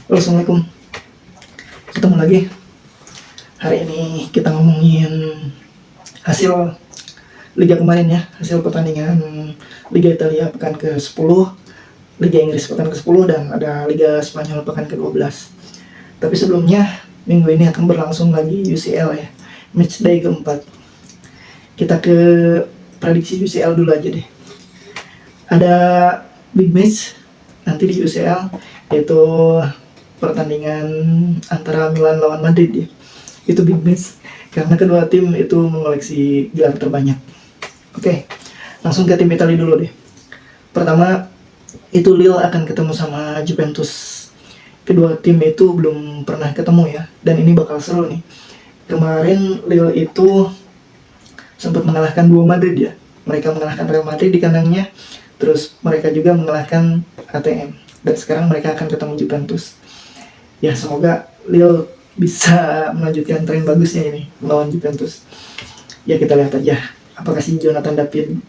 Halo, assalamualaikum. Ketemu lagi. Hari ini kita ngomongin hasil Liga kemarin ya, hasil pertandingan Liga Italia pekan ke-10, Liga Inggris pekan ke-10, dan ada Liga Spanyol pekan ke-12. Tapi sebelumnya, minggu ini akan berlangsung lagi UCL ya, matchday keempat. Kita ke prediksi UCL dulu aja deh. Ada big match nanti di UCL, yaitu pertandingan antara Milan lawan Madrid ya. Itu big match karena kedua tim itu mengoleksi gelar terbanyak. Oke, langsung ke tim Italia dulu deh. Pertama itu Lille akan ketemu sama Juventus. Kedua tim itu belum pernah ketemu ya, dan ini bakal seru nih. Kemarin Lille itu sempat mengalahkan dua Madrid ya. Mereka mengalahkan Real Madrid di kandangnya, terus mereka juga mengalahkan ATM, dan sekarang mereka akan ketemu Juventus. Ya, semoga Lille bisa melanjutkan tren bagusnya ini melawan Juventus. Ya, kita lihat aja apakah si Jonathan David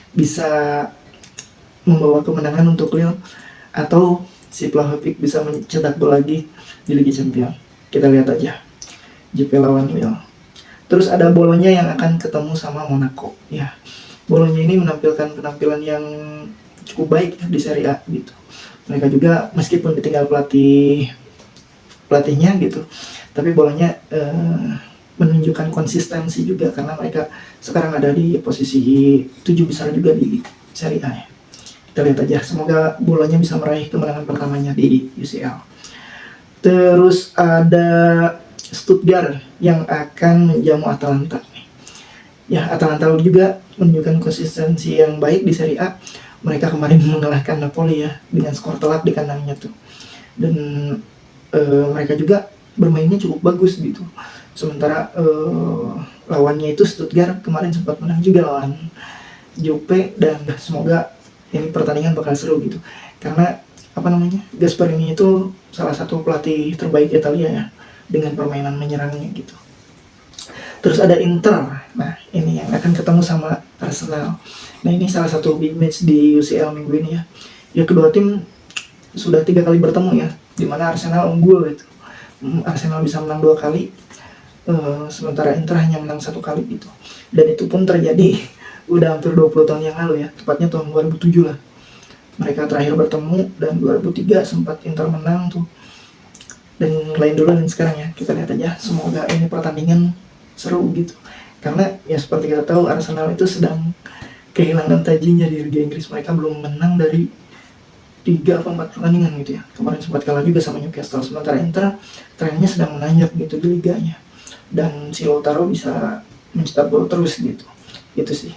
bisa membawa kemenangan untuk Lille atau si Vlahovic bisa mencetak gol lagi di Liga Champions. Kita lihat aja Juve lawan Lille. Terus ada Bologna yang akan ketemu sama Monaco. Ya, Bologna ini menampilkan penampilan yang cukup baik ya di Serie A gitu. Mereka juga meskipun ditinggal pelatihnya gitu, tapi Bologna menunjukkan konsistensi juga karena mereka sekarang ada di posisi 7 besar juga di Serie A ya. Kita lihat aja, semoga Bologna bisa meraih kemenangan pertamanya di UCL. Terus ada Stuttgart yang akan menjamu Atalanta. Ya, Atalanta juga menunjukkan konsistensi yang baik di Serie A. Mereka kemarin mengalahkan Napoli ya dengan skor telak di kandangnya tuh. Dan mereka juga bermainnya cukup bagus gitu. Sementara lawannya itu Stuttgart kemarin sempat menang juga lawan Juve, dan semoga ini pertandingan bakal seru gitu. Karena Gasperini itu salah satu pelatih terbaik Italia ya dengan permainan menyerangnya gitu. Terus ada Inter. Nah, ini yang akan ketemu sama Arsenal. Nah, ini salah satu big match di UCL minggu ini ya. Ya, kedua tim sudah 3 kali bertemu ya, dimana Arsenal unggul gitu. Arsenal bisa menang 2 kali, sementara Inter hanya menang 1 kali gitu. Dan itu pun terjadi udah hampir 20 tahun yang lalu ya, tepatnya tahun 2007 lah. Mereka terakhir bertemu, dan 2003 sempat Inter menang tuh. Dan lain dulu dan sekarang ya, kita lihat aja, semoga ini pertandingan seru gitu. Karena ya seperti kita tahu Arsenal itu sedang kehilangan tajinya di Liga Inggris. Mereka belum menang dari 3 atau 4 pertandingan gitu ya. Kemarin sempat kalah juga sama Newcastle. Sementara Inter trennya sedang menanjak gitu di liganya. Dan si Lautaro bisa mencetak gol terus gitu. Itu sih.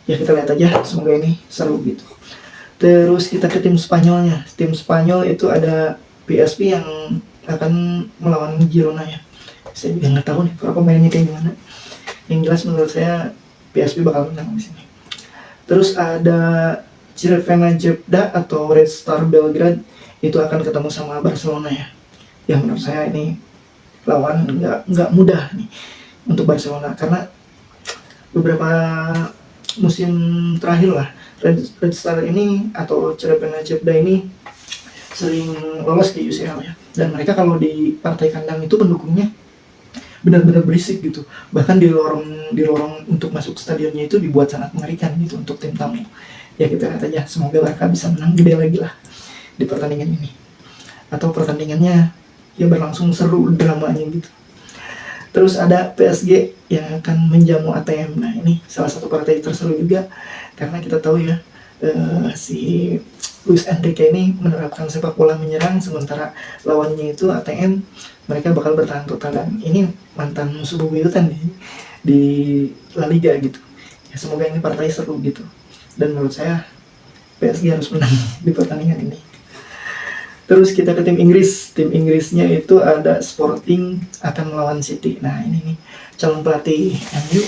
Ya, kita lihat aja, semoga ini seru gitu. Terus kita ke tim Spanyolnya. Tim Spanyol itu ada PSV yang akan melawan Girona ya. Saya juga nggak tahu nih para pemainnya kayak gimana. Yang jelas menurut saya PSV bakal menang di sini. Terus ada Crvena Zvezda atau Red Star Belgrade itu akan ketemu sama Barcelona ya. Ya, menurut saya ini lawan nggak mudah nih untuk Barcelona, karena beberapa musim terakhir lah Red Star ini atau Crvena Zvezda ini sering lolos di UCL ya. Dan mereka kalau di partai kandang itu pendukungnya benar-benar berisik gitu. Bahkan di lorong untuk masuk stadionnya itu dibuat sangat mengerikan gitu untuk tim tamu. Ya, kita lihat aja, semoga Barca bisa menang gede lagi lah di pertandingan ini. Atau pertandingannya ya berlangsung seru dramanya gitu. Terus ada PSG yang akan menjamu ATM. Nah, ini salah satu partai terseru juga karena kita tahu ya si Luis Enrique ini menerapkan sepak bola menyerang, sementara lawannya itu ATM. Mereka bakal bertahan total, dan ini mantan musuh bebuyutan di La Liga gitu. Ya, semoga ini partai seru gitu. Dan menurut saya PSG harus menang di pertandingan ini. Terus kita ke tim Inggris. Tim Inggrisnya itu ada Sporting akan melawan City. Nah, ini nih calon pelatih MU,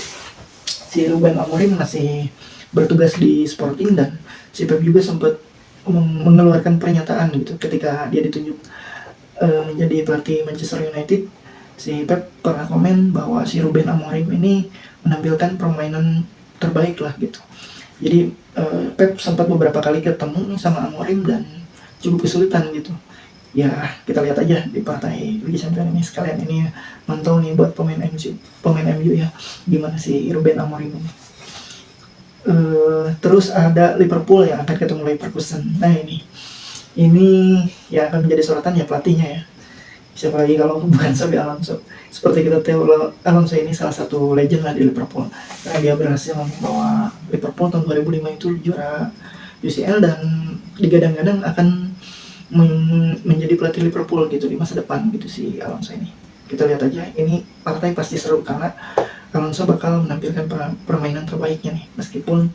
si Ruben Amorim masih bertugas di Sporting, dan si Pep juga sempat mengeluarkan pernyataan gitu ketika dia ditunjuk menjadi pelatih Manchester United. Si Pep pernah komen bahwa si Ruben Amorim ini menampilkan permainan terbaik lah gitu. Jadi Pep sempat beberapa kali ketemu sama Amorim dan cukup kesulitan gitu. Ya kita lihat aja di partai Liga Champions ini, sekalian ini ya, mantau nih buat pemain MU ya, gimana sih Ruben Amorim ini. Terus ada Liverpool yang akan ketemu Leverkusen. Nah ini yang akan menjadi sorotan ya pelatihnya ya. Siapa lagi kalau bukan Xabi Alonso. Seperti kita tahu, Alonso ini salah satu legend lah di Liverpool. Karena dia berhasil membawa Liverpool tahun 2005 itu juara UCL, dan digadang-gadang akan menjadi pelatih Liverpool gitu di masa depan gitu si Alonso ini. Kita lihat aja, ini partai pasti seru karena Alonso bakal menampilkan permainan terbaiknya nih, meskipun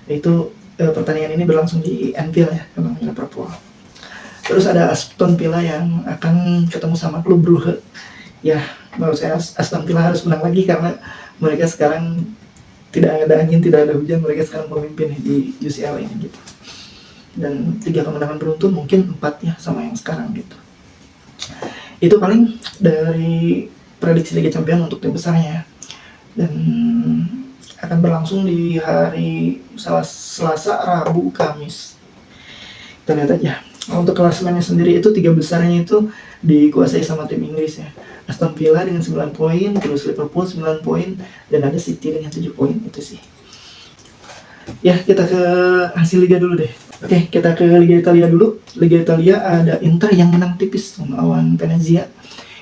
itu pertandingan ini berlangsung di Anfield ya, memang Liverpool. Terus ada Aston Villa yang akan ketemu sama klub Brugge. Ya, menurut saya Aston Villa harus menang lagi karena mereka sekarang tidak ada angin, tidak ada hujan, mereka sekarang memimpin di UCL ini gitu. Dan 3 kemenangan beruntun, mungkin 4 ya sama yang sekarang gitu. Itu paling dari prediksi Liga Champions untuk tim besarnya. Dan akan berlangsung di hari Selasa, Rabu, Kamis. Kita lihat aja. Untuk klasemennya sendiri itu 3 besarnya itu dikuasai sama tim Inggris ya. Aston Villa dengan 9 poin, terus Liverpool 9 poin, dan ada City dengan 7 poin, itu sih. Ya, kita ke hasil Liga dulu deh. Oke, kita ke Liga Italia dulu. Liga Italia ada Inter yang menang tipis melawan Venezia.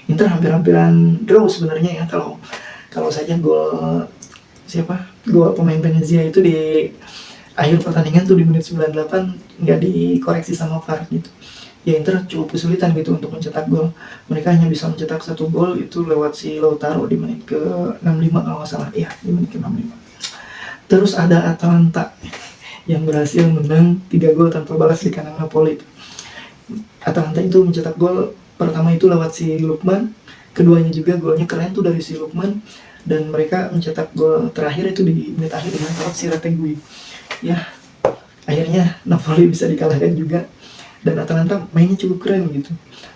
Inter hampir-hampiran draw sebenarnya ya, kalau saja gol pemain Venezia itu di akhir pertandingan tuh di menit 98 nggak dikoreksi sama VAR gitu. Ya Inter cukup kesulitan gitu untuk mencetak gol. Mereka hanya bisa mencetak 1 gol itu lewat si Lautaro di menit ke 65 kalau nggak salah. Iya, di menit ke 65. Terus ada Atalanta yang berhasil menang 3 gol tanpa balas di kandang Napoli. Atalanta itu mencetak gol pertama itu lewat si Lukman, keduanya juga golnya keren tuh dari si Lukman, dan mereka mencetak gol terakhir itu di menit akhir dengan lewat si Retegui. Ya, akhirnya Napoli bisa dikalahkan juga, dan Atalanta mainnya cukup keren gitu.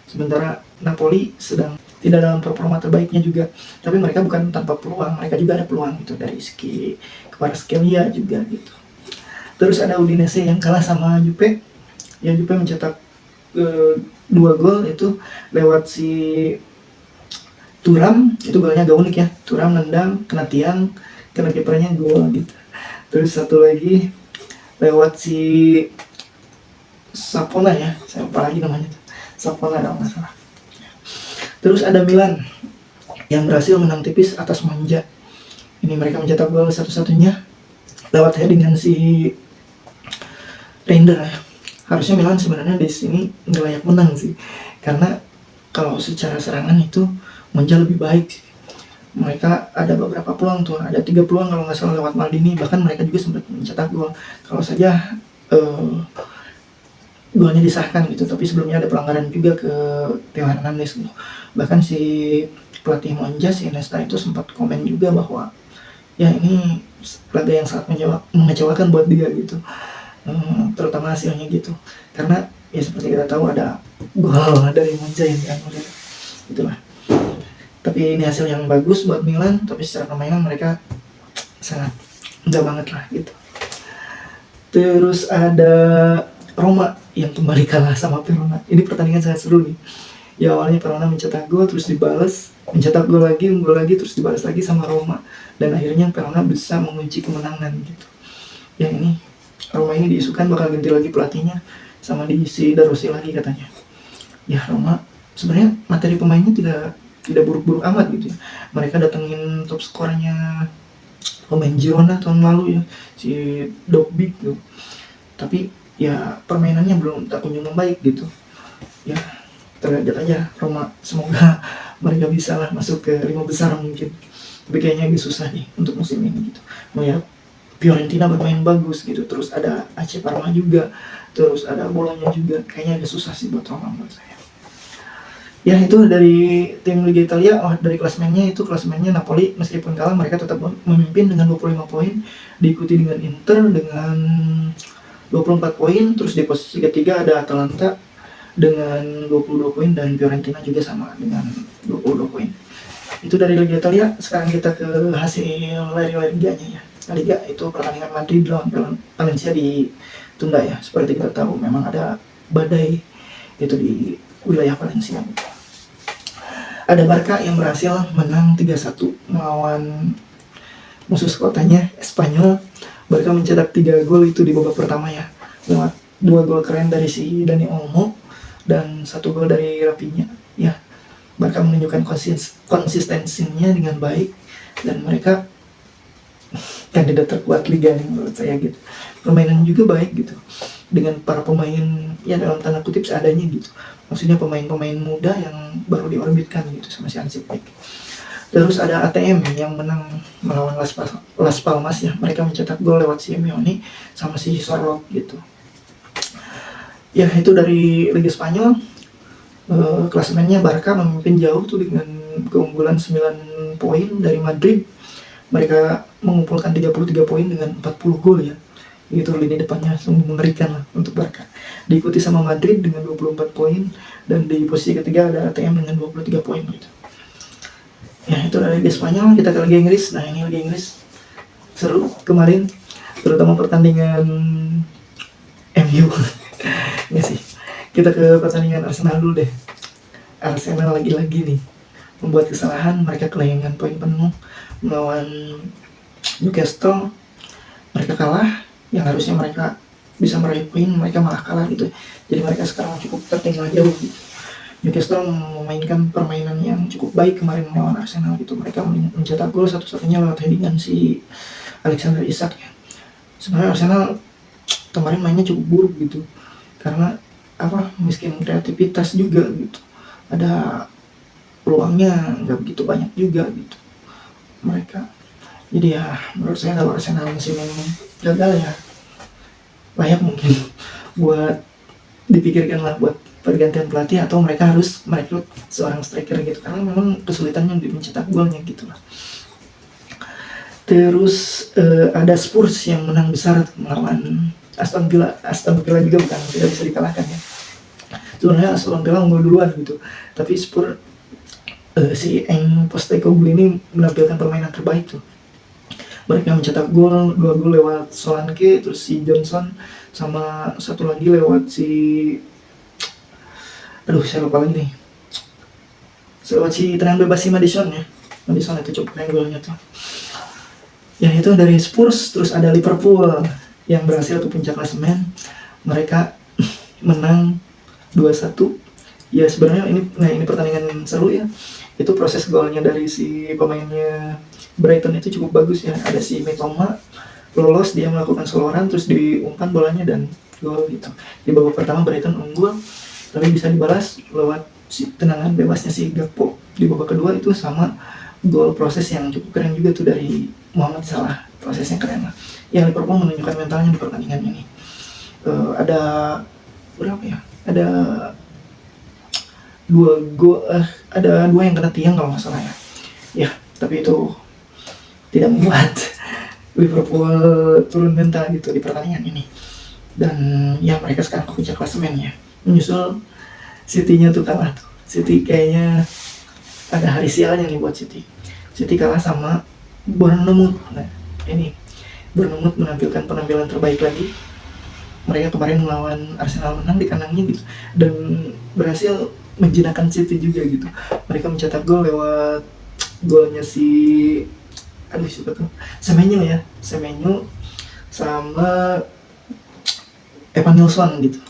Sementara Napoli sedang tidak dalam performa terbaiknya juga, tapi mereka bukan tanpa peluang, mereka juga ada peluang gitu dari segi Kvaratskhelia juga gitu. Terus ada Udinese yang kalah sama Juve. Ya Juve mencetak 2 gol itu lewat si Thuram, itu golnya agak unik ya. Thuram nendang, kena tiang, kena kipernya gol gitu. Terus satu lagi lewat si Sapona ya, siapa lagi namanya tuh? Sapona kalau nggak salah. Terus ada Milan yang berhasil menang tipis atas Monza. Ini mereka mencetak gol satu-satunya lewat headingan si Reinders ya. Harusnya Milan sebenarnya di sini nggak layak menang sih, karena kalau secara serangan itu Monza lebih baik sih. Mereka ada beberapa peluang tuh, ada 3 peluang kalau nggak salah lewat Maldini, bahkan mereka juga sempat mencetak gol. Kalau saja golnya disahkan gitu, tapi sebelumnya ada pelanggaran juga ke Theo Hernandez gitu. Bahkan si pelatih Monza, si Nesta itu sempat komen juga bahwa ya ini laga yang sangat mengecewakan buat dia gitu, terutama hasilnya gitu, karena ya seperti kita tahu ada gol dari Monza yang dianulir itulah. Tapi ini hasil yang bagus buat Milan, tapi secara permainan mereka sangat enggak banget lah gitu. Terus ada Roma yang kembali kalah sama Verona. Ini pertandingan sangat seru nih. Ya awalnya Verona mencetak gol, terus dibalas, mencetak gol lagi, terus dibalas lagi sama Roma, dan akhirnya Verona bisa mengunci kemenangan gitu. Ya ini Roma ini diisukan bakal ganti lagi pelatihnya, sama diisi Darossi lagi katanya. Ya Roma sebenarnya materi pemainnya tidak buruk-buruk amat gitu ya. Mereka datengin top skornya pemain Girona tahun lalu ya, si Dogbik tuh. Tapi ya permainannya belum tak kunjung membaik gitu. Ya kita lihat aja Roma, semoga mereka bisa lah masuk ke 5 besar mungkin. Tapi kayaknya agak susah nih untuk musim ini gitu. Melihat Fiorentina bermain bagus gitu, terus ada AC Parma juga, terus ada Bologna juga, kayaknya agak susah sih buat Roma menurut saya. Ya itu dari tim Liga Italia. Dari klasemennya Napoli meskipun kalah mereka tetap memimpin dengan 25 poin, diikuti dengan Inter dengan 24 poin, terus di posisi ketiga ada Atalanta dengan 22 poin, dan Fiorentina juga sama dengan 22 poin. Itu dari Liga Italia. Sekarang kita ke hasil La Liganya ya. La Liga itu pertandingan Madrid lawan Valencia ditunda ya. Seperti kita tahu memang ada badai itu di wilayah Valencia. Ada Barca yang berhasil menang 3-1 melawan musuh kotanya Espanyol. Barca mencetak 3 gol itu di babak pertama ya, lewat 2 gol keren dari si Dani Olmo dan 1 gol dari Rafinha ya. Barca menunjukkan konsistensinya dengan baik dan mereka kandidat terkuat liga nih menurut saya gitu. Permainan juga baik gitu dengan para pemain ya dalam tanda kutip seadanya gitu. Maksudnya pemain-pemain muda yang baru diorbitkan gitu sama si Hansi Flick. Terus ada ATM yang menang melawan Las Palmas ya. Mereka mencetak gol lewat Simeone sama si Sorloth gitu. Ya itu dari Liga Spanyol. Klasemennya Barca memimpin jauh tuh dengan keunggulan 9 poin dari Madrid. Mereka mengumpulkan 33 poin dengan 40 gol ya. Itu lini depannya sungguh mengerikan lah untuk Barca. Diikuti sama Madrid dengan 24 poin dan di posisi ketiga ada ATM dengan 23 poin gitu. Ya itu dari Liga Spanyol. Kita ke Liga Inggris. Nah ini Liga Inggris seru kemarin, terutama pertandingan MU. Ya sih. Kita ke pertandingan Arsenal dulu deh. Arsenal lagi-lagi nih membuat kesalahan, mereka kehilangan poin penuh melawan Newcastle. Mereka kalah, yang harusnya mereka bisa meraih poin, mereka malah kalah gitu. Jadi mereka sekarang cukup tertinggal jauh gitu. Newcastle memainkan permainan yang cukup baik kemarin melawan Arsenal gitu. Mereka mencetak gol satu-satunya lewat headingan si Alexander Isak ya. Sebenarnya Arsenal kemarin mainnya cukup buruk gitu, karena miskin kreativitas juga gitu. Ada peluangnya nggak begitu banyak juga gitu mereka. Jadi ya menurut saya kalau Arsenal musim ini gagal ya layak mungkin buat dipikirkan lah buat pergantian pelatih, atau mereka harus merekrut seorang striker gitu, karena memang kesulitannya untuk mencetak golnya gitu lah. Terus ada Spurs yang menang besar melawan Aston Villa. Aston Villa juga bukan tidak bisa dikalahkan ya. Sebenarnya Aston Villa unggul duluan gitu, tapi Spurs si Eng Postecoglou ini menampilkan permainan terbaik tuh. Mereka mencetak gol, 2 gol lewat Solanke, terus si Johnson, sama satu lagi lewat saya lupa lagi nih. Lewat si tenang bebas si Madison ya. Madison itu cukup keren golnya tuh. Ya itu dari Spurs. Terus ada Liverpool yang berhasil ke puncak klasemen. Mereka menang 2-1. Ya sebenarnya ini pertandingan seru ya. Itu proses golnya dari si pemainnya Brighton itu cukup bagus ya. Ada si Mitoma lolos, dia melakukan soloran terus diumpan bolanya dan gol gitu. Di babak pertama Brighton unggul, tapi bisa dibalas lewat si tendangan bebasnya si Gakpo. Di babak kedua itu sama gol, proses yang cukup keren juga tuh dari Mohamed Salah. Prosesnya keren lah. Ya Liverpool menunjukkan mentalnya di pertandingan ini. Ada berapa ya? Ada 2 gol, ada 2 yang kena tiang kalau nggak salah ya. Ya, tapi itu tidak membuat Liverpool turun mental gitu di pertandingan ini. Dan ya mereka sekarang ke puncak klasemen ya. Menyusul City-nya tuh kalah tuh. City kayaknya ada hari sialnya nih buat City. City kalah sama Bournemouth. Nah, ini Bournemouth menampilkan penampilan terbaik lagi. Mereka kemarin melawan Arsenal menang di kandangnya gitu, dan berhasil menjinakkan City juga gitu. Mereka mencetak gol lewat golnya si siapa tuh? Semenyo ya. Semenyo sama Evan Nilsson gitu.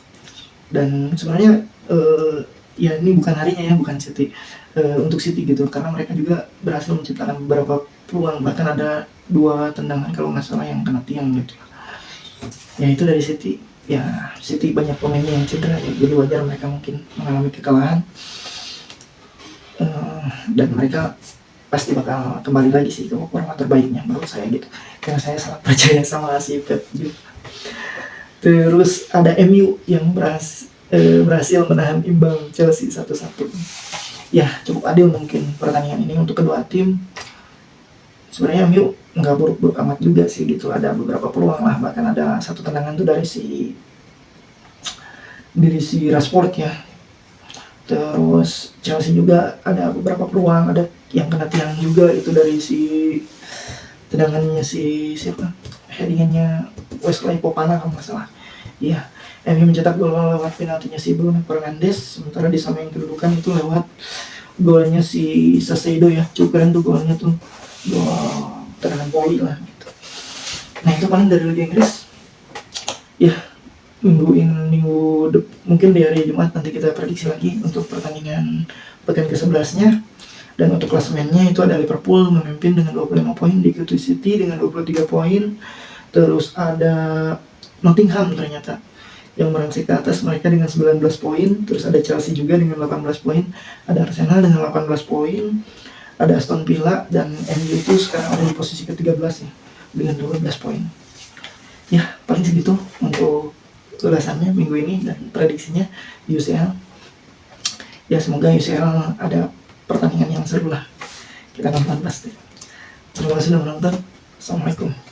Dan sebenarnya ya ini bukan harinya ya, bukan City untuk City gitu, karena mereka juga berhasil menciptakan beberapa peluang, bahkan ada 2 tendangan kalau nggak salah yang kena tiang gitu. Ya itu dari City. Ya City banyak pemainnya yang cedera ya, jadi wajar mereka mungkin mengalami kekalahan. Dan mereka pasti bakal kembali lagi sih ke format terbaiknya menurut saya gitu, karena saya sangat percaya sama si Pep gitu. Terus ada MU yang berhasil menahan imbang Chelsea 1-1. Ya cukup adil mungkin pertandingan ini untuk kedua tim. Sebenarnya MU nggak buruk-buruk amat juga sih gitu, ada beberapa peluang lah, bahkan ada 1 tendangan tuh dari si Rashford ya. Terus Chelsea juga ada beberapa peluang, ada yang kena tiang juga itu dari si tendangannya si siapa, headingannya Wesley Fofana kalau nggak salah. Iya, MU mencetak gol lewat penaltinya si Bruno Fernandes, sementara di samping kedudukan itu lewat golnya si Saseido ya. Cukup keren tuh golnya tuh, gol tendangan volley lah gitu. Nah itu paling dari Liga Inggris ya. Mungkin di hari Jumat nanti kita prediksi lagi untuk pertandingan pekan ke-11-nya. Dan untuk klasemennya itu ada Liverpool memimpin dengan 25 poin, diikuti City dengan 23 poin. Terus ada Nottingham ternyata yang merangsek ke atas, mereka dengan 19 poin. Terus ada Chelsea juga dengan 18 poin. Ada Arsenal dengan 18 poin. Ada Aston Villa dan MU itu sekarang ada di posisi ke-13 ya, dengan 12 poin. Ya, paling segitu untuk ulasannya minggu ini dan prediksinya di UCL. Ya semoga UCL ada pertandingan yang seru lah, kita nonton pasti. Terima kasih sudah menonton. Assalamualaikum.